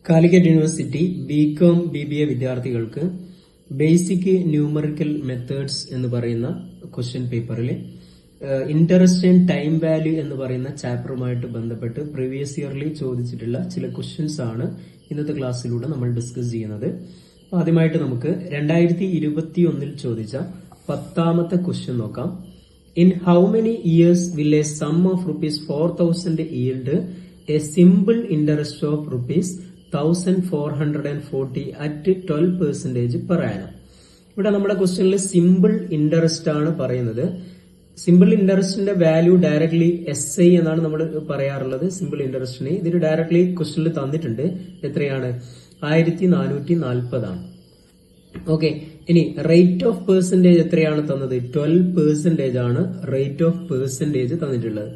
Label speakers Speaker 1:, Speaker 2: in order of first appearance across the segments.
Speaker 1: Calicut university BCom BBA വിദ്യാർത്ഥികൾക്ക് basic numerical methods എന്ന് പറയുന്ന ക്വസ്റ്റ്യൻ പേപ്പറിൽ ഇൻട്രസ്റ്റ് ആൻഡ് ടൈം വാല്യൂ എന്ന് പറയുന്ന ചാപ്റ്ററുമായിട്ട് ബന്ധപ്പെട്ട് പ്രീവിയസ് ഇയറിൽ ചോദിച്ചിട്ടുള്ള ചില ക്വസ്റ്റ്യൻസ് ആണ് ഇന്നത്തെ ക്ലാസ്സിലൂടെ നമ്മൾ ഡിസ്കസ് ചെയ്യുന്നത്. ആദ്യമായിട്ട് നമുക്ക് 2021 ചോദിച്ച 10ാമത്തെ ക്വസ്റ്റ്യൻ നോക്കാം. In how many years will a sum of ₹4,000 yield a simple interest of ₹1,440 at 12% per annum? ഇവിടെ നമ്മുടെ ക്വസ്റ്റ്യനിൽ സിമ്പിൾ ഇൻട്രസ്റ്റ് ആണ് പറയുന്നത്. സിമ്പിൾ ഇൻട്രസ്റ്റിന്റെ വാല്യൂ ഡയറക്ട്ലി SI എന്നാണ് നമ്മൾ പറയാറുള്ളത്. സിമ്പിൾ ഇൻട്രസ്റ്റിന് ഇതിൽ ഡയറക്ട്ലി ക്വസ്റ്റ്യനിൽ തന്നിട്ടുണ്ട്. എത്രയാണ്? 1440 ആണ്. ഓക്കെ, ഇനി റേറ്റ് ഓഫ് പെർസെന്റേജ് എത്രയാണ് തന്നത്? 12% ആണ് റേറ്റ് ഓഫ് പെർസെന്റേജ് തന്നിട്ടുള്ളത്.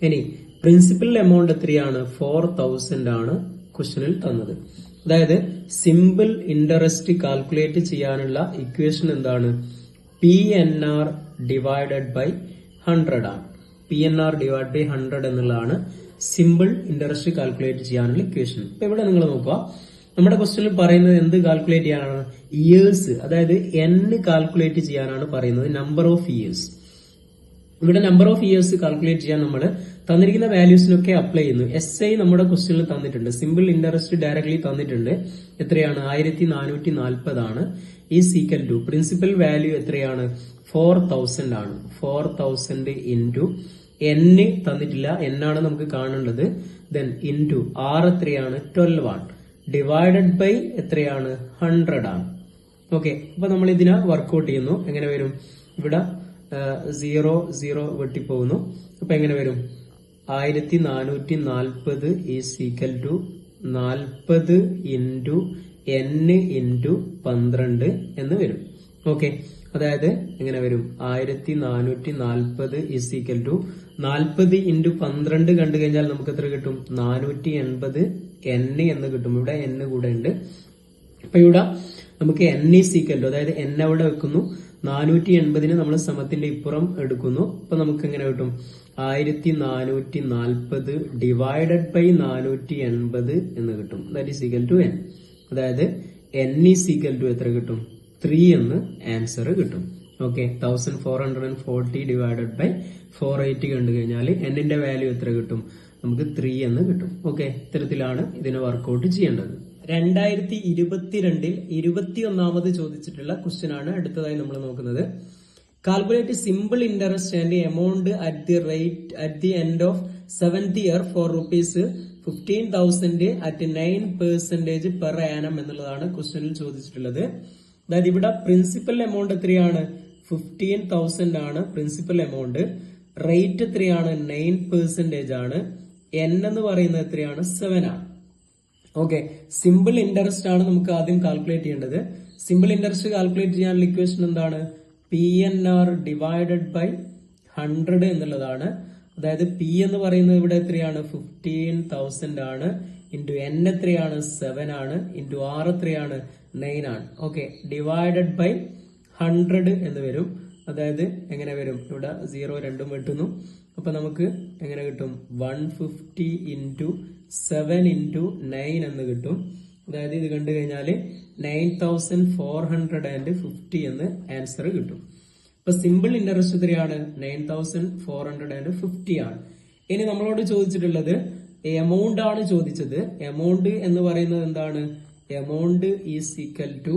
Speaker 1: ഇനി പ്രിൻസിപ്പൽ എമൗണ്ട് എത്രയാണ്? 4000 ആണ് ക്വസ്റ്റ്യനിൽ തന്നത്. അതായത് സിമ്പിൾ ഇൻട്രസ്റ്റ് കാൽക്കുലേറ്റ് ചെയ്യാനുള്ള ഇക്വേഷൻ എന്താണ്? PNR ഡിവൈഡഡ് ബൈ 100 ആണ്. PNR ഡിവൈഡ് ബൈ 100 എന്നുള്ളതാണ് സിമ്പിൾ ഇൻട്രസ്റ്റ് കാൽക്കുലേറ്റ് ചെയ്യാനുള്ള ഇക്വേഷൻ. ഇപ്പൊ ഇവിടെ നിങ്ങൾ നോക്കുക, നമ്മുടെ ക്വസ്റ്റ്യനിൽ പറയുന്നത് എന്ത് കാൽക്കുലേറ്റ് ചെയ്യാനാണ്? ഇയേഴ്സ്, അതായത് N കാൽക്കുലേറ്റ് ചെയ്യാനാണ് പറയുന്നത്, നമ്പർ ഓഫ് ഇയേഴ്സ്. ഇവിടെ നമ്പർ ഓഫ് ഇയേഴ്സ് കാൽക്കുലേറ്റ് ചെയ്യാൻ നമ്മൾ തന്നിരിക്കുന്ന വാല്യൂസിനൊക്കെ അപ്ലൈ ചെയ്യുന്നു. SI നമ്മുടെ ക്വസ്റ്റ്യനിൽ തന്നിട്ടുണ്ട്, സിമ്പിൾ ഇൻട്രസ്റ്റ് ഡയറക്ട്ലി തന്നിട്ടുണ്ട്. എത്രയാണ്? 1440 ആണ്. Is equal to principal value എത്രയാണ്? 4000 ആണ്. 4000 ഇൻറ്റു N തന്നിട്ടില്ല, N ആണ് നമുക്ക് കാണേണ്ടത്. ദെൻ ഇൻറ്റു R എത്രയാണ്? 12 ആണ്. ഡിവൈഡഡ് ബൈ എത്രയാണ്? 100 ആണ്. ഓക്കെ, അപ്പൊ നമ്മൾ ഇതിനെ വർക്ക്ഔട്ട് ചെയ്യുന്നു. എങ്ങനെ വരും? ഇവിടെ 0 വെട്ടിപ്പോകുന്നു. അപ്പൊ എങ്ങനെ വരും? 1440 is equal to 40 into N into 12 എന്ന് വരും. ഓക്കെ, അതായത് എങ്ങനെ വരും? 1440 ഈസ് ഈക്വൽ ടു 40 ഇൻറ്റു 12 കണ്ടു കഴിഞ്ഞാൽ നമുക്ക് എത്ര കിട്ടും? 480 N എന്ന് കിട്ടും. ഇവിടെ N കൂടെ ഉണ്ട്. അപ്പൊ ഇവിടെ നമുക്ക് N ഈസ് ഈക്വൽ ടു, അതായത് N അവിടെ വെക്കുന്നു, 480 നമ്മൾ സമത്തിന്റെ ഇപ്പുറം എടുക്കുന്നു. അപ്പൊ നമുക്ക് എങ്ങനെ കിട്ടും? 1440 ഡിവൈഡഡ് ബൈ 480 എന്ന് കിട്ടും. That is equal to N. അതായത് N ഈസ് ഈക്വൽ ടു എത്ര കിട്ടും? 3 എന്ന് ആൻസർ കിട്ടും. ഓക്കെ, 1440 ഡിവൈഡഡ് ബൈ 480 കണ്ടു കഴിഞ്ഞാൽ Nന്റെ വാല്യൂ എത്ര കിട്ടും? നമുക്ക് 3 എന്ന് കിട്ടും. ഓക്കെ, ഇത്തരത്തിലാണ് ഇതിനെ വർക്ക്ഔട്ട് ചെയ്യേണ്ടത്. 2022 21ാമത് ചോദിച്ചിട്ടുള്ള ക്വസ്റ്റ്യൻ ആണ് അടുത്തതായി നമ്മൾ നോക്കുന്നത്. Calculate simple interest and amount at the end of 7th year for ₹15,000 at 9% per annum എന്നുള്ളതാണ് ക്വസ്റ്റ്യനിൽ ചോദിച്ചിട്ടുള്ളത്. അതായത് ഇവിടെ പ്രിൻസിപ്പൽ എമൗണ്ട് എത്രയാണ്? 15,000 ആണ് പ്രിൻസിപ്പൽ എമൗണ്ട്. റേറ്റ് എത്രയാണ്? 9% ആണ്. N എന്ന് പറയുന്നത് എത്രയാണ്? 7 ആണ്. ഓക്കെ, സിമ്പിൾ ഇൻട്രസ്റ്റ് ആണ് നമുക്ക് ആദ്യം കാൽക്കുലേറ്റ് ചെയ്യേണ്ടത്. സിമ്പിൾ ഇൻട്രസ്റ്റ് കാൽക്കുലേറ്റ് ചെയ്യാനുള്ള ഇക്വേഷൻ എന്താണ്? PNR ഡിവൈഡഡ് ബൈ 100 എന്നുള്ളതാണ്. അതായത് P എന്ന് പറയുന്നത് ഇവിടെ എത്രയാണ്? 15,000 ആണ്. ഇൻറ്റു N എത്രയാണ്? 7 ആണ്. ഇൻറ്റു R എത്രയാണ്? 9 ആണ്. ഓക്കെ, ഡിവൈഡഡ് ബൈ 100 എന്ന് വരും. അതായത് എങ്ങനെ വരും? ഇവിടെ 0 2 വെട്ടുന്നു. അപ്പൊ നമുക്ക് എങ്ങനെ കിട്ടും? 150 ഇൻറ്റു 7 ഇൻറ്റു 9 എന്ന് കിട്ടും. അതായത് ഇത് കണ്ടു കഴിഞ്ഞാല് 9450 എന്ന് ആൻസർ കിട്ടും. അപ്പൊ സിമ്പിൾ ഇൻട്രസ്റ്റ് എത്രയാണ്? 9450 ആണ്. ഇനി നമ്മളോട് ചോദിച്ചിട്ടുള്ളത് എമൗണ്ട് ആണ് ചോദിച്ചത്. എമൗണ്ട് എന്ന് പറയുന്നത് എന്താണ്? Amount is equal to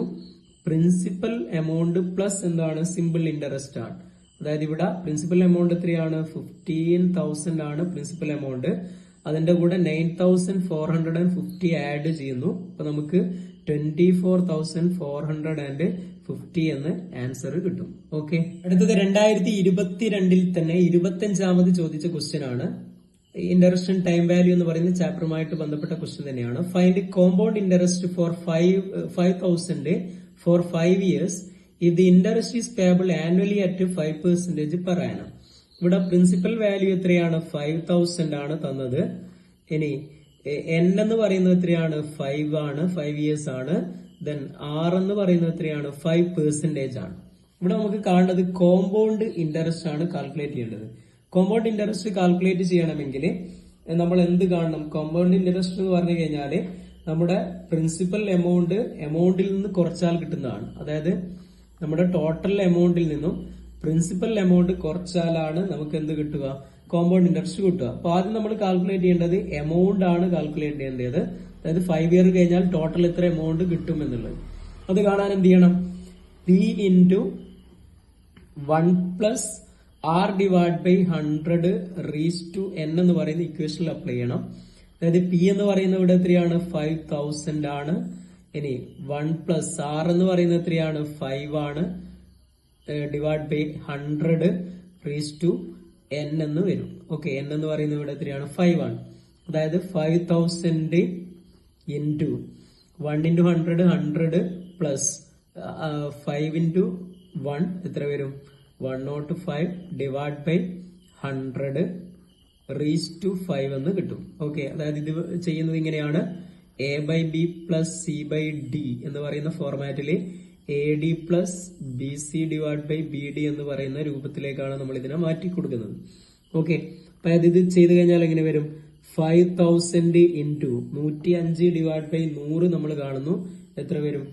Speaker 1: principal amount plus എന്താണ്? സിമ്പിൾ ഇൻട്രസ്റ്റ് ആണ്. അതായത് ഇവിടെ പ്രിൻസിപ്പൽ എമൗണ്ട് എത്രയാണ്? 15,000 ആണ് പ്രിൻസിപ്പൽ എമൗണ്ട്. അതിന്റെ കൂടെ 9450 ആഡ് ചെയ്യുന്നു. അപ്പൊ നമുക്ക് 24,450 എന്ന് ആൻസർ കിട്ടും. ഓക്കെ, അടുത്തത് 2022 തന്നെ 25ാമത് ചോദിച്ച ക്വസ്റ്റ്യൻ ആണ്. ഇൻട്രസ്റ്റ് ആൻഡ് ടൈം വാല്യൂ എന്ന് പറയുന്ന ചാപ്റ്ററുമായിട്ട് ബന്ധപ്പെട്ട ക്വസ്റ്റ്യൻ തന്നെയാണ്. Find compound interest for 5,000 for 5 years if the interest is payable annually at 5% per annum. ഇവിടെ പ്രിൻസിപ്പൽ വാല്യൂ എത്രയാണ്? 5,000 ആണ് തന്നത്. ഇനി N എന്ന് പറയുന്നത് എത്രയാണ്? 5 ആണ്, 5 years ആണ്. ദെൻ R എന്ന് പറയുന്നത് എത്രയാണ്? 5% ആണ്. ഇവിടെ നമുക്ക് കാണേണ്ടത് കോമ്പൗണ്ട് ഇൻട്രസ്റ്റ് ആണ് കാൽക്കുലേറ്റ് ചെയ്യേണ്ടത്. കോമ്പൗണ്ട് ഇൻട്രസ്റ്റ് കാൽക്കുലേറ്റ് ചെയ്യണമെങ്കിൽ നമ്മൾ എന്ത് കാണണം? കോമ്പൗണ്ട് ഇൻട്രസ്റ്റ് എന്ന് പറഞ്ഞു കഴിഞ്ഞാൽ നമ്മുടെ പ്രിൻസിപ്പൽ എമൗണ്ടിൽ നിന്ന് കുറച്ചാൽ കിട്ടുന്നതാണ്. അതായത് നമ്മുടെ ടോട്ടൽ എമൗണ്ടിൽ നിന്നും പ്രിൻസിപ്പൽ എമൗണ്ട് കുറച്ചാലാണ് നമുക്ക് എന്ത് കിട്ടുക, കോമ്പൗണ്ട് ഇൻട്രസ്റ്റ് കിട്ടുക. അപ്പൊ ആദ്യം നമ്മൾ കാൽക്കുലേറ്റ് ചെയ്യേണ്ടത് എമൗണ്ട് ആണ് കാൽക്കുലേറ്റ് ചെയ്യേണ്ടത്. അതായത് 5 ഇയർ കഴിഞ്ഞാൽ ടോട്ടൽ എത്ര എമൗണ്ട് കിട്ടും എന്നുള്ളത്. അത് കാണാൻ എന്ത് ചെയ്യണം, P into 1 plus R divided by 100 raised to N എന്ന് പറയുന്ന ഇക്വേഷനിൽ അപ്ലൈ ചെയ്യണം. അതായത് P എന്ന് പറയുന്ന ഇവിടെ എത്രയാണ്, 5000 ആണ്. ഇനി 1 plus R എന്ന് പറയുന്നത് എത്രയാണ്, 5 ആണ്. Divide by 100 raised to N എന്ന് വരും. ഓക്കെ, N എന്ന് പറയുന്നത് ഇവിടെ എത്രയാണ്, 5 ആണ്. അതായത് 5000 into 1 into 100 100 plus 5 into 1 എത്ര വരും, 105 ഡിവൈഡ് ബൈ 100 raised to 5 എന്ന് കിട്ടും. ഓക്കെ, അതായത് ഇത് ചെയ്യുന്നത് ഇങ്ങനെയാണ്, A by B plus C by D എന്ന് പറയുന്ന ഫോർമാറ്റില് AD plus BC divide by BD എന്ന് പറയുന്ന രൂപത്തിലേക്കാണ് നമ്മൾ ഇതിനെ മാറ്റി കൊടുക്കുന്നത്. ഓക്കെ, അതായത് ഇത് ചെയ്ത് കഴിഞ്ഞാൽ എങ്ങനെ വരും, 5000 into 105 ഡിവൈഡ് ബൈ 100 നമ്മൾ കാണുന്നു, എത്ര വരും,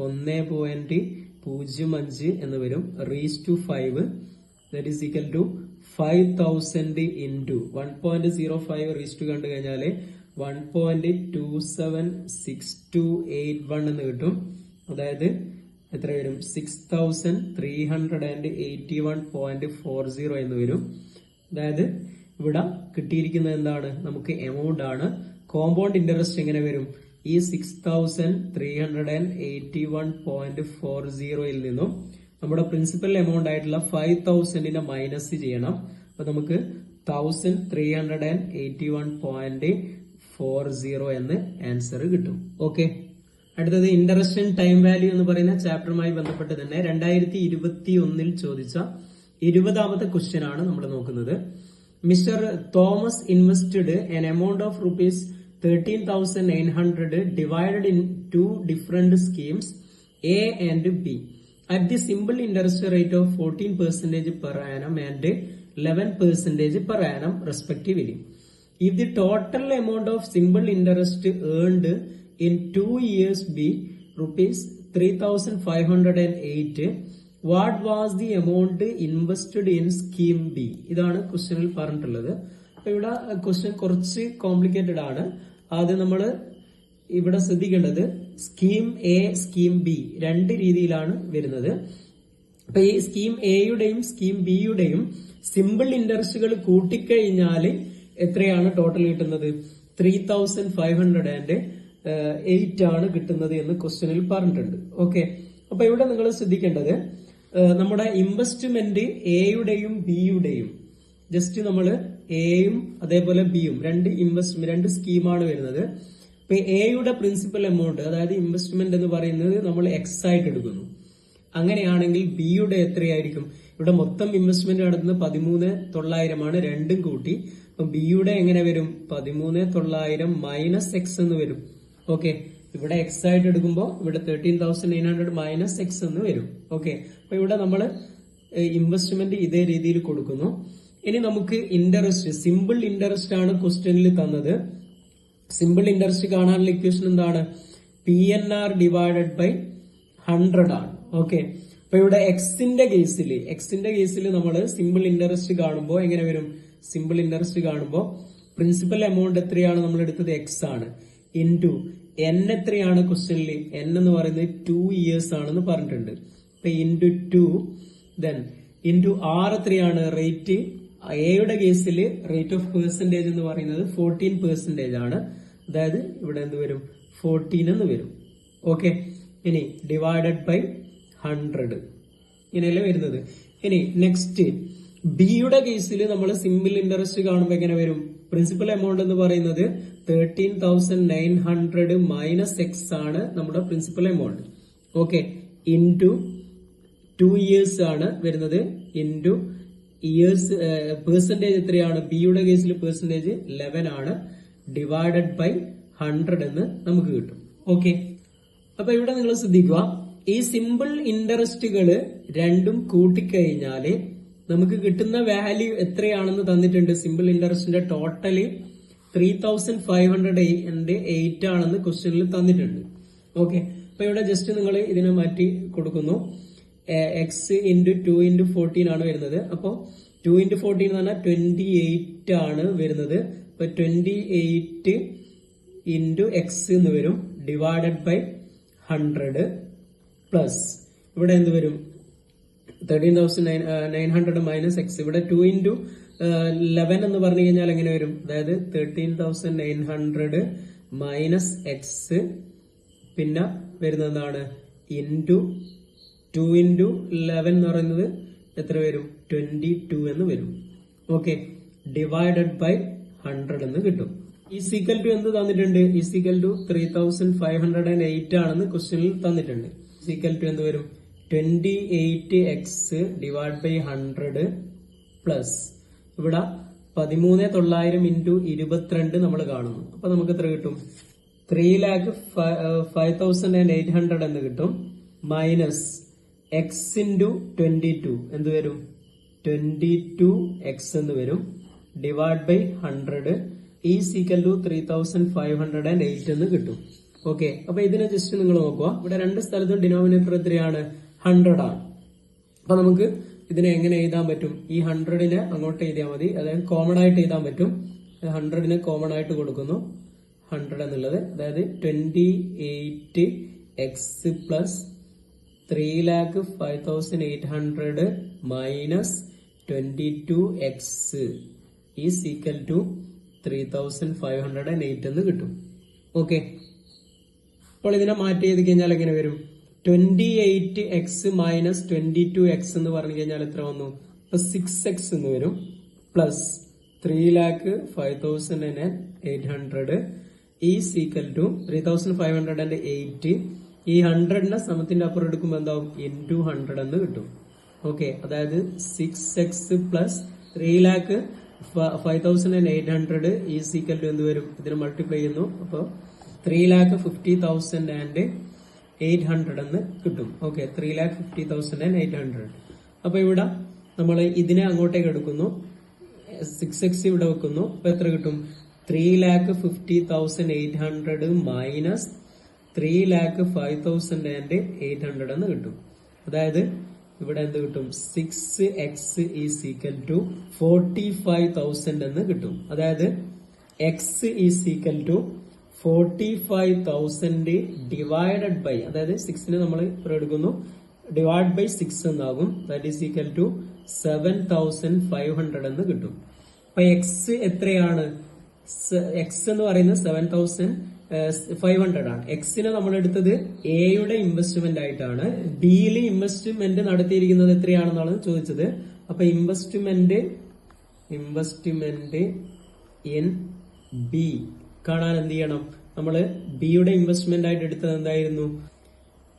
Speaker 1: 1.05 എന്ന് വരും. Raise to 5 that is equal to 5000 into 1.05 raise to കണ്ടു കഴിഞ്ഞാല് 1.276281 എന്ന് കിട്ടും. അതായത് എത്ര വരും, 6381.40 എന്ന് വരും. അതായത് ഇവിടെ കിട്ടിയിരിക്കുന്നത് എന്താണ്, നമുക്ക് എമൗണ്ട് ആണ്. കോമ്പൗണ്ട് ഇൻട്രസ്റ്റ് എങ്ങനെ വരും, ഈ 6381.40 നിന്നും നമ്മുടെ പ്രിൻസിപ്പൽ എമൗണ്ട് ആയിട്ടുള്ള 5000 മൈനസ് ചെയ്യണം. അപ്പൊ നമുക്ക് 1381.40 എന്ന് ആൻസർ കിട്ടും. ഓക്കെ, അടുത്തത് ഇൻട്രസ്റ്റ് ആൻഡ് ടൈം വാല്യൂ എന്ന് പറയുന്ന ചാപ്റ്ററുമായി ബന്ധപ്പെട്ട് തന്നെ 2021 ചോദിച്ച 20ാമത്തെ ക്വസ്റ്റ്യൻ ആണ് നമ്മൾ നോക്കുന്നത്. Mister Thomas invested an amount of rupees 13,900 divided in 2 different schemes A and B at the simple interest rate of 14% per annum and 11% per annum respectively. If the total amount of simple interest earned in 2 years be rupees 3,508, what was the amount invested in scheme B? ഇതാണ് ക്വസ്റ്റ്യനിൽ പറഞ്ഞിട്ടുള്ളത്. അപ്പൊ ഇവിടെ question കുറച്ച് complicated ആണ്. ആദ്യം നമ്മൾ ഇവിടെ ശ്രദ്ധിക്കേണ്ടത് സ്കീം എ സ്കീം ബി രണ്ട് രീതിയിലാണ് വരുന്നത്. അപ്പൊ ഈ സ്കീം എയുടെയും സ്കീം ബിയുടെയും സിമ്പിൾ ഇൻട്രസ്റ്റുകൾ കൂട്ടിക്കഴിഞ്ഞാൽ എത്രയാണ് ടോട്ടൽ കിട്ടുന്നത്, 3,508 ആണ് കിട്ടുന്നത് എന്ന് ക്വസ്റ്റ്യനിൽ പറഞ്ഞിട്ടുണ്ട്. ഓക്കെ, അപ്പൊ ഇവിടെ നിങ്ങൾ ശ്രദ്ധിക്കേണ്ടത് നമ്മുടെ ഇൻവെസ്റ്റ്മെന്റ് എയുടെയും ബിയുടെയും ജസ്റ്റ് നമ്മൾ എയും അതേപോലെ ബിയും രണ്ട് സ്കീമാണ് വരുന്നത്. ഇപ്പൊ എയുടെ പ്രിൻസിപ്പൽ എമൗണ്ട് അതായത് ഇൻവെസ്റ്റ്മെന്റ് എന്ന് പറയുന്നത് നമ്മൾ എക്സ് ആയിട്ട് എടുക്കുന്നു. അങ്ങനെയാണെങ്കിൽ ബിയുടെ എത്രയായിരിക്കും, ഇവിടെ മൊത്തം ഇൻവെസ്റ്റ്മെന്റ് നടത്തുന്നത് 13,900 ആണ്, രണ്ടും കൂട്ടി. അപ്പൊ ബിയുടെ എങ്ങനെ വരും, 13,900 മൈനസ് എക്സ് എന്ന് വരും. ഓക്കെ, ഇവിടെ എക്സ് ആയിട്ട് എടുക്കുമ്പോൾ ഇവിടെ 13,900 മൈനസ് എക്സ് എന്ന് വരും. ഓക്കെ, അപ്പൊ ഇവിടെ നമ്മൾ ഇൻവെസ്റ്റ്മെന്റ് ഇതേ രീതിയിൽ കൊടുക്കുന്നു. ഇനി നമുക്ക് ഇൻട്രസ്റ്റ്, സിമ്പിൾ ഇൻട്രസ്റ്റ് ആണ് ക്വസ്റ്റ്യനിൽ തന്നത്. സിമ്പിൾ ഇൻട്രസ്റ്റ് കാണാനുള്ള ഇക്വേഷൻ എന്താണ്, PNR ഡിവൈഡഡ് ബൈ 100 ആണ്. ഓക്കെ, അപ്പൊ ഇവിടെ എക്സിന്റെ കേസിൽ നമ്മൾ സിമ്പിൾ ഇൻട്രസ്റ്റ് കാണുമ്പോൾ എങ്ങനെ വരും, സിമ്പിൾ ഇൻട്രസ്റ്റ് കാണുമ്പോൾ പ്രിൻസിപ്പൽ എമൗണ്ട് എത്രയാണ് നമ്മൾ എടുത്തത്, എക്സ് ആണ്, ഇൻറ്റു എൻ എത്രയാണ് ക്വസ്റ്റ്യനിൽ, എൻ എന്ന് പറയുന്നത് 2 years ആണെന്ന് പറഞ്ഞിട്ടുണ്ട്. അപ്പൊ ഇൻറ്റു 2 ദെൻ ഇൻറ്റു ആർ എത്രയാണ്, റേറ്റ് എയുടെ കേസിൽ റേറ്റ് ഓഫ് പെർസെന്റേജ് എന്ന് പറയുന്നത് 14% ആണ്. അതായത് ഇവിടെ എന്ത് വരും, 14 എന്ന് വരും. ഓക്കെ, ഇനി ഡിവൈഡഡ് ബൈ 100 ഇങ്ങനെയല്ലേ വരുന്നത്. ഇനി നെക്സ്റ്റ് ബിയുടെ കേസിൽ നമ്മൾ സിമ്പിൾ ഇൻട്രസ്റ്റ് കാണുമ്പോൾ എങ്ങനെ വരും, പ്രിൻസിപ്പൽ എമൗണ്ട് എന്ന് പറയുന്നത് 13,900 മൈനസ് എക്സ് ആണ് നമ്മുടെ principal amount. Okay, into 2 years ആണ് വരുന്നത്, ഇൻറ്റു ഇയേഴ്സ് പെർസെന്റേജ് എത്രയാണ്, ബിയുടെ കേസിൽ പെർസെന്റേജ് 11 ആണ്, ഡിവൈഡഡ് ബൈ 100 എന്ന് നമുക്ക് കിട്ടും. ഓക്കെ, അപ്പൊ ഇവിടെ നിങ്ങൾ ശ്രദ്ധിക്കുക, ഈ സിമ്പിൾ ഇൻട്രസ്റ്റുകൾ രണ്ടും കൂട്ടിക്കഴിഞ്ഞാല് നമുക്ക് കിട്ടുന്ന വാല്യൂ എത്രയാണെന്ന് തന്നിട്ടുണ്ട്. സിമ്പിൾ ഇൻട്രസ്റ്റിന്റെ ടോട്ടല് 3508 ആണെന്ന് ക്വസ്റ്റ്യനിൽ തന്നിട്ടുണ്ട്. ഓക്കെ, അപ്പൊ ഇവിടെ ജസ്റ്റ് നിങ്ങൾ ഇതിനെ മാറ്റി കൊടുക്കുന്നു. എക്സ് ഇൻറ്റു 2 ഇൻറ്റു 14 ആണ് വരുന്നത്. അപ്പോൾ 2 ഇൻറ്റു 14 എന്ന് പറഞ്ഞാൽ 28 ആണ് വരുന്നത്. അപ്പൊ 28 ഇൻറ്റു എക്സ് എന്ന് വരും, ഡിവൈഡഡ് ബൈ 100 പ്ലസ് ഇവിടെ എന്ത് വരും, 13,900 മൈനസ് എക്സ്. ഇവിടെ 2 ഇൻറ്റു 11 എന്ന് പറഞ്ഞു കഴിഞ്ഞാൽ എങ്ങനെ വരും, അതായത് 13,900 മൈനസ് എക്സ്, പിന്നെ വരുന്നതാണ് ഇൻറ്റു 2 ഇൻറ്റു 11 എന്ന് പറയുന്നത് എത്ര വരും, 22 എന്ന് വരും. ഓക്കെ, ഡിവൈഡഡ് ബൈ 100 എന്ന് കിട്ടും. ഈസിക്കൽ ടു എന്ത് തന്നിട്ടുണ്ട്, ഈസിക്കൽ ടു 3508 ആണെന്ന് ക്വസ്റ്റ്യനിൽ തന്നിട്ടുണ്ട്. ഈസിക്കൽ ടു എന്ത് വരും, 28x ഡിവൈഡ് ബൈ 100 പ്ലസ് ഇവിടെ 13,900 ഇൻറ്റു 22 നമ്മൾ കാണുന്നു. അപ്പൊ നമുക്ക് എത്ര കിട്ടും, 3,05,800 എന്ന് കിട്ടും. മൈനസ് എക്സ് ഇൻറ്റു 22 എന്ത് വരും, 22x എന്ന് വരും, divide by 100 is equal to 3,508 എന്ന് കിട്ടും. ഓക്കെ, അപ്പൊ ഇതിനെ ജസ്റ്റ് നിങ്ങൾ നോക്കുക. ഇവിടെ രണ്ട് സ്ഥലത്തും ഡിനോമിനേറ്റർ എത്രയാണ്, 100 ആണ്. അപ്പൊ നമുക്ക് ഇതിനെ എങ്ങനെ എഴുതാൻ പറ്റും, ഈ 100നെ അങ്ങോട്ട് എഴുതിയാൽ മതി, അതായത് കോമൺ ആയിട്ട് എഴുതാൻ പറ്റും. 100നെ കോമൺ ആയിട്ട് കൊടുക്കുന്നു, 100 എന്നുള്ളത്, അതായത് 28x plus 3,05,800 minus 22x is equal to 3,508 എന്ന് കിട്ടും. ഓക്കെ, അപ്പോൾ ഇതിനെ മാറ്റി എഴുതി കഴിഞ്ഞാൽ എങ്ങനെ വരും, 28x മൈനസ് 22x എന്ന് പറഞ്ഞു കഴിഞ്ഞാൽ എത്ര വന്നു, 6x എന്ന് വരും, പ്ലസ് 3,05,800 ഈസ് ഈക്വൽ ടു 3,508. ഈ 100നെ സമത്തിന്റെ അപ്പുറം എടുക്കുമ്പോൾ എന്താവും, ഇൻറ്റു 100 എന്ന് കിട്ടും. ഓക്കെ, അതായത് 6x plus 3,05,800 is equal to എന്ത് വരും, ഇതിനെ മൾട്ടിപ്ലൈ ചെയ്യുന്നു, അപ്പോൾ 3,50,800 എന്ന് കിട്ടും. ഓക്കെ, 3,50,800. അപ്പൊ ഇവിടെ നമ്മൾ ഇതിനെ അങ്ങോട്ടേക്ക് എടുക്കുന്നു, 6x ഇവിടെ വെക്കുന്നു, അപ്പൊ എത്ര കിട്ടും, 3,50,800 മൈനസ് 3,05,800 എന്ന് കിട്ടും. അതായത് ഇവിടെ എന്ത് കിട്ടും, 6x ഈസ് ഈക്വൽ ടു 45,000 എന്ന് കിട്ടും. അതായത് x is equal to 45,000 divided by, അതായത് 6നെ നമ്മൾ എടുക്കുന്നു, ഡിവൈഡ് ബൈ 6 എന്നാകും. ദാറ്റ് ഈസ് ഈക്വൽ ടു 7,500 എന്ന് കിട്ടും. അപ്പൊ എക്സ് എത്രയാണ്, എക്സ് എന്ന് പറയുന്നത് 7,500 ആണ്. എക്സിനെ നമ്മൾ എടുത്തത് എയുടെ ഇൻവെസ്റ്റ്മെന്റ് ആയിട്ടാണ്. ബിയിൽ ഇൻവെസ്റ്റ്മെന്റ് നടത്തിയിരിക്കുന്നത് എത്രയാണെന്നാണ് ചോദിച്ചത്. അപ്പൊ ഇൻവെസ്റ്റ്മെന്റ് ഇൻ ബി കാണാൻ എന്ത് ചെയ്യണം, നമ്മള് ബിയുടെ ഇൻവെസ്റ്റ്മെന്റ് ആയിട്ട് എടുത്തത് എന്തായിരുന്നു,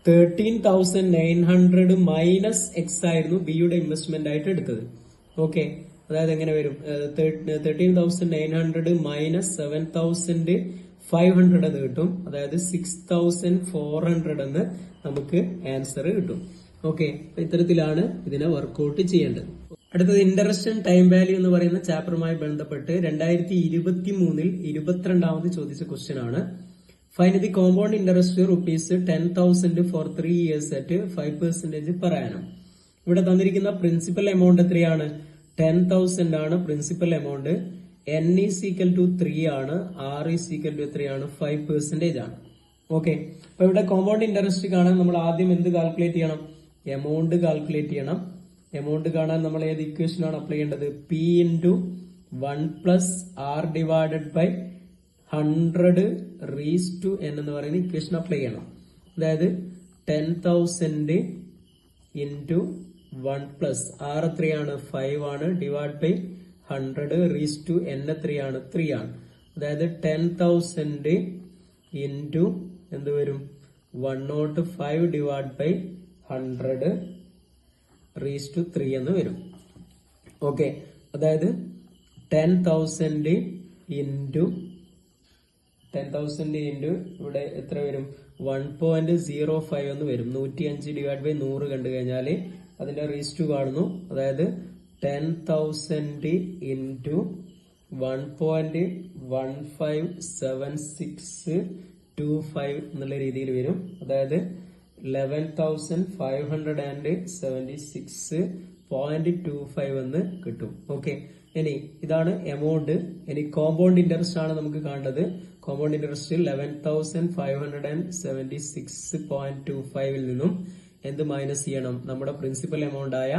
Speaker 1: 13,900 മൈനസ് എക്സ് ആയിരുന്നു ബിയുടെ ഇൻവെസ്റ്റ്മെന്റ് ആയിട്ട് എടുത്തത്. ഓക്കെ, അതായത് എങ്ങനെ വരും, 13,900 മൈനസ് 7,500 എന്ന് കിട്ടും. അതായത് 6,400 എന്ന് നമുക്ക് ആൻസർ കിട്ടും. ഓക്കെ, ഇത്തരത്തിലാണ് ഇതിനെ വർക്ക്ഔട്ട് ചെയ്യേണ്ടത്. അടുത്തത് ഇൻട്രസ്റ്റ് ആൻഡ് ടൈം വാല്യൂ എന്ന് പറയുന്ന ചാപ്റ്ററുമായി ബന്ധപ്പെട്ട് 2023 22ാമത് ചോദിച്ച ക്വസ്റ്റ്യൻ ആണ്. Find the compound interest ₹10,000 for 3 years at 5% per annum. ഇവിടെ തന്നിരിക്കുന്ന പ്രിൻസിപ്പൽ എമൗണ്ട് എത്രയാണ്, 10,000 ആണ് principal amount. n is equal to 3 ആണ്, r ഈസ് ഈക്വൽ ടു എത്രയാണ്, 5% ആണ്. ഓക്കെ, അപ്പൊ ഇവിടെ കോമ്പൗണ്ട് ഇൻട്രസ്റ്റ് കാണാൻ നമ്മൾ ആദ്യം എന്ത് കാൽക്കുലേറ്റ് ചെയ്യണം, എമൗണ്ട് കാൽക്കുലേറ്റ് ചെയ്യണം. എമൗണ്ട് കാണാൻ നമ്മൾ ഏത് ഇക്വേഷൻ ആണ് അപ്ലൈ ചെയ്യേണ്ടത്, p into 1 plus r divided by 100 raise to n എന്ന് പറയുന്ന ഇക്വേഷൻ അപ്ലൈ ചെയ്യണം. അതായത് 10,000 ഇൻറ്റു 1 പ്ലസ് r എത്രയാണ്, 5 ആണ്, divide by 100 raise to n എത്രയാണ്, 3 ആണ്. അതായത് 10,000 ഇൻറ്റു എന്ത് വരും, 105 ഡിവൈഡ് ബൈ 100 റീസ് ടു 3 എന്ന് വരും. ഓക്കെ, അതായത് 10,000 ഇൻറ്റു ഇവിടെ എത്ര വരും, 1.05 എന്ന് വരും. 105 ഡിവൈഡ് ബൈ 100 കണ്ടു കഴിഞ്ഞാൽ അതിന്റെ റീസ് ടു കാണുന്നു. അതായത് 10,000 ഇൻറ്റു 1.157625 എന്നുള്ള രീതിയിൽ വരും. അതായത് 11,576.25 എന്ന് കിട്ടും. ഓക്കെ, ഇനി ഇതാണ് എമൗണ്ട്. ഇനി കോമ്പൗണ്ട് ഇൻട്രസ്റ്റ് ആണ് നമുക്ക് കാണേണ്ടത്. കോമ്പൗണ്ട് ഇൻട്രസ്റ്റ് 11,576.25 നിന്നും എന്ത് മൈനസ് ചെയ്യണം? നമ്മുടെ പ്രിൻസിപ്പൽ എമൗണ്ട് ആയ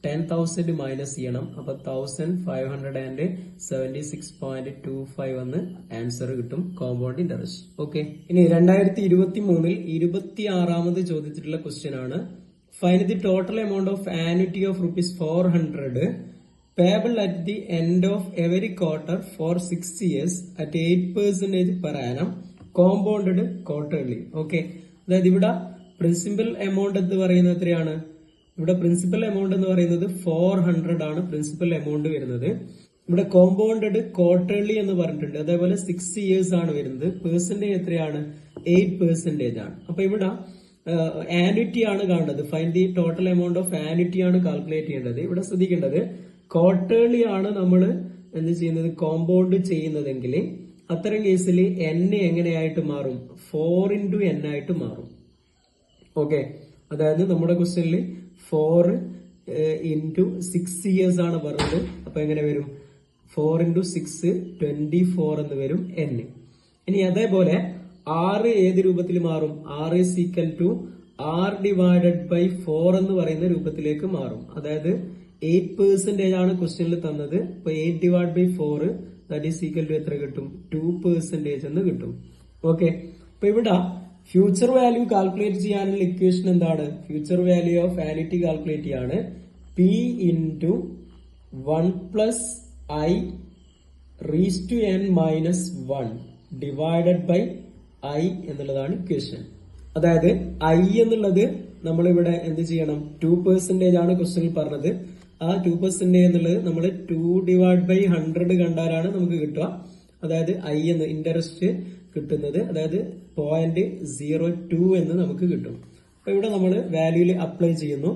Speaker 1: 10,000 മൈനസ് ചെയ്യണം. അപ്പൊ 1,576.25 എന്ന് ആൻസർ കിട്ടും, കോമ്പൗണ്ട് ഇൻട്രസ്റ്റ്. ഓക്കെ, ഇനി 2023 26ാമത് ചോദിച്ചിട്ടുള്ള ക്വസ്റ്റ്യൻ ആണ്. Find the total amount of annuity of ₹400 payable at the end of every quarter for 6 years at 8% per annum compounded quarterly. Okay, അതായത് ഇവിടെ പ്രിൻസിപ്പൽ എമൗണ്ട് എന്ന് പറയുന്നത് എത്രയാണ്? ഇവിടെ പ്രിൻസിപ്പൽ എമൗണ്ട് എന്ന് പറയുന്നത് 400 ആണ് പ്രിൻസിപ്പൽ എമൗണ്ട് വരുന്നത്. ഇവിടെ കോമ്പൗണ്ടഡ് ക്വാർട്ടർലി എന്ന് പറഞ്ഞിട്ടുണ്ട്. അതേപോലെ 6 ഇയേഴ്സ് ആണ് വരുന്നത്. പെർസെന്റേജ് എത്രയാണ്? 8% ആണ്. അപ്പൊ ഇവിടെ ആനുറ്റി ആണ് കാണേണ്ടത്. Find the total amount of annuity ആണ് കാൽക്കുലേറ്റ് ചെയ്യേണ്ടത്. ഇവിടെ ശ്രദ്ധിക്കേണ്ടത് ക്വാർട്ടർലി ആണ് നമ്മൾ എന്ത് ചെയ്യുന്നത്? കോമ്പൗണ്ട് ചെയ്യുന്നതെങ്കിൽ അത്തരം കേസിൽ n എങ്ങനെയായിട്ട് മാറും? 4 into n ആയിട്ട് മാറും. ഓക്കെ, അതായത് നമ്മുടെ ക്വസ്റ്റ്യനിൽ 4 into 6 ഇയേഴ്സ് ആണ് പറഞ്ഞത്. അപ്പൊ എങ്ങനെ വരും? 4 into 6 24 എന്ന് വരും n. ഇനി അതേപോലെ r ഏത് രൂപത്തിൽ മാറും? r is equal to r divided by 4 എന്ന് പറയുന്ന രൂപത്തിലേക്ക് മാറും. അതായത് 8% ആണ് ക്വസ്റ്റ്യനിൽ തന്നത്. അപ്പൊ 8 divided by 4 that is equal to എത്ര കിട്ടും? 2% എന്ന് കിട്ടും. ഓക്കെ, അപ്പൊ ഇവിടെ ഫ്യൂച്ചർ വാല്യൂ കാൽക്കുലേറ്റ് ചെയ്യാനുള്ള ഇക്വേഷൻ എന്താണ്? Future value of annuity calculate ചെയ്യാണ്. P into 1 plus I raised to n minus 1 divided by I എന്നുള്ളതാണ് ഇക്വേഷൻ. അതായത് I എന്നുള്ളത് നമ്മളിവിടെ എന്ത് ചെയ്യണം? 2% ആണ് ക്വസ്റ്റ്യനിൽ പറഞ്ഞത്. ആ 2% എന്നുള്ളത് നമ്മൾ 2 divided by 100 കണ്ടാലാണ് നമുക്ക് കിട്ടുക. അതായത് I എന്ന് ഇൻട്രസ്റ്റ് കിട്ടുന്നത്, അതായത് 0.02 എന്ന് നമുക്ക് കിട്ടും. അപ്പൊ ഇവിടെ നമ്മൾ വാല്യൂയിൽ അപ്ലൈ ചെയ്യുന്നു.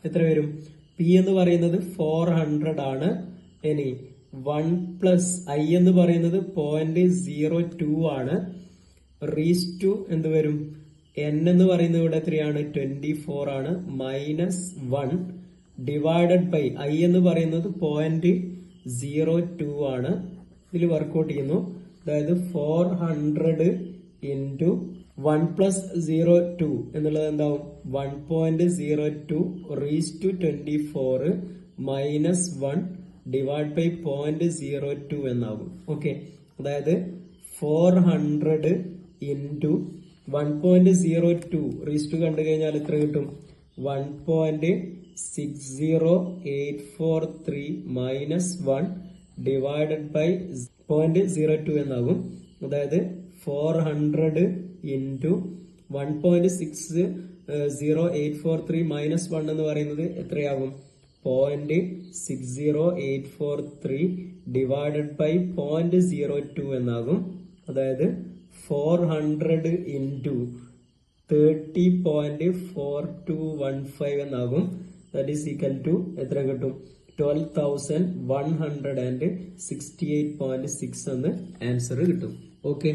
Speaker 1: എത്ര വരും? P എന്ന് പറയുന്നത് 400 ആണ്. ഇനി 1 പ്ലസ് I എന്ന് പറയുന്നത് 0.02 ആണ്. റീസ് ടു എന്ത് വരും? n എന്ന് പറയുന്നത് ഇവിടെ എത്രയാണ്? 24 ആണ്. മൈനസ് 1 ഡിവൈഡഡ് ബൈ I എന്ന് പറയുന്നത് 0.02 ആണ്. ഇതിൽ വർക്ക്ഔട്ട് ചെയ്യുന്നു. അതായത് 400 into 1 plus 02 എന്നുള്ളത് എന്താവും? 1.02 raise to 24 minus 1 divide by 0.02 എന്നാകും. ഓക്കെ, അതായത് 400 into 1.02 റീസ് ടു കണ്ടു കഴിഞ്ഞാൽ എത്ര കിട്ടും? 1.60843 മൈനസ് 1 ഡിവൈഡഡ് ബൈ 0.02 എന്നാകും. അതായത് 400 into 1.60843 മൈനസ് 1 എന്ന് പറയുന്നത് എത്രയാകും? 0.60843 ഡിവൈഡഡ് ബൈ 0.02 എന്നാകും. അതായത് 400 into 30.4215 എന്നാകും. ദാറ്റ് ഈസ് ഈക്വൽ ടു എത്ര കിട്ടും? 12,168.6 എന്ന് ആൻസർ കിട്ടും. ഓക്കെ.